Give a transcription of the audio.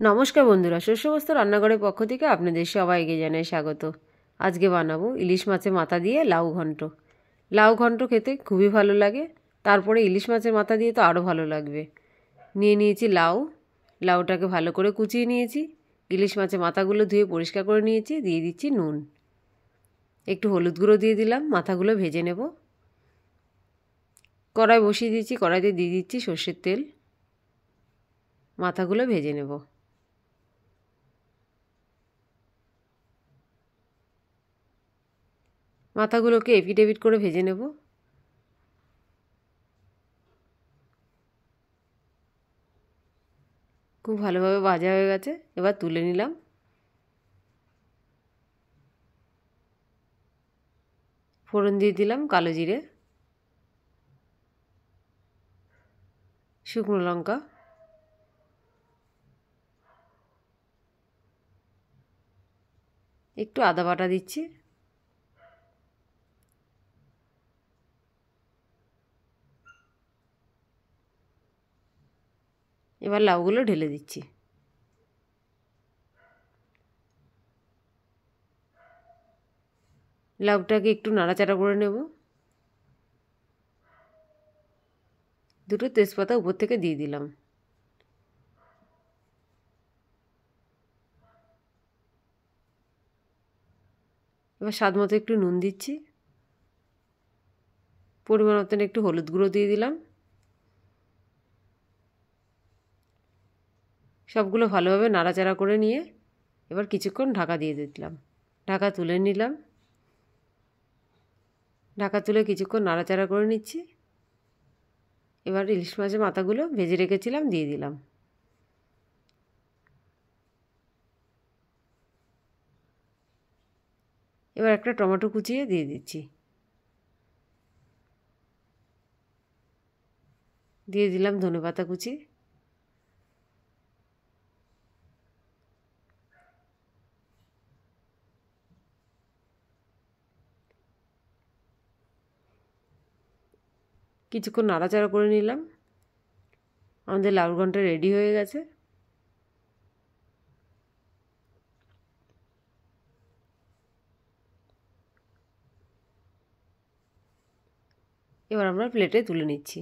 নমস্কার বন্ধুরা, শস্যবস্ত্র রান্নাঘরের পক্ষ থেকে আপনাদের সবাইকে জানাই স্বাগত। আজকে বানাবো ইলিশ মাছের মাথা দিয়ে লাউ ঘন্ট। লাউ ঘন্ট খেতে খুবই ভালো লাগে, তারপরে ইলিশ মাছের মাথা দিয়ে তো আরও ভালো লাগবে। নিয়ে নিয়েছি লাউ, লাউটাকে ভালো করে কুচিয়ে নিয়েছি। ইলিশ মাছের মাথাগুলো ধুয়ে পরিষ্কার করে নিয়েছি। দিয়ে দিচ্ছি নুন, একটু হলুদ গুঁড়ো দিয়ে দিলাম। মাথাগুলো ভেজে নেব। কড়াই বসিয়ে দিয়েছি, কড়াইতে দিয়ে দিচ্ছি সর্ষের তেল। মাথাগুলো ভেজে নেব। মাথাগুলোকে এপিট এপিট করে ভেজে নেব। খুব ভালোভাবে ভাজা হয়ে গেছে, এবার তুলে নিলাম। ফোড়ন দিয়ে দিলাম কালো জিরে, শুকনো লঙ্কা, একটু আদা বাটা দিচ্ছি। এবার লাউগুলো ঢেলে দিচ্ছি। লাউটাকে একটু নাড়াচাড়া করে নেব। দুটো তেজপাতা উপর থেকে দিয়ে দিলাম। এবার স্বাদ মতো একটু নুন দিচ্ছি। পরিমাণ মতন একটু হলুদ গুঁড়ো দিয়ে দিলাম। সবগুলো ভালোভাবে নাড়াচাড়া করে নিয়ে এবার কিছুক্ষণ ঢাকা দিয়ে দিলাম। ঢাকা তুলে নিলাম। ঢাকা তুলে কিছুক্ষণ নাড়াচাড়া করে নিচ্ছি। এবার ইলিশ মাছের মাথাগুলো ভেজে রেখেছিলাম দিয়ে দিলাম। এবার একটা টমেটো কুচিয়ে দিয়ে দিচ্ছি। দিয়ে দিলাম ধনেপাতা কুচি। কিছুক্ষণ নাড়াচাড়া করে নিলাম। আমাদের লাউ ঘন্ট রেডি হয়ে গেছে। এবার আমরা প্লেটে তুলে নিচ্ছি।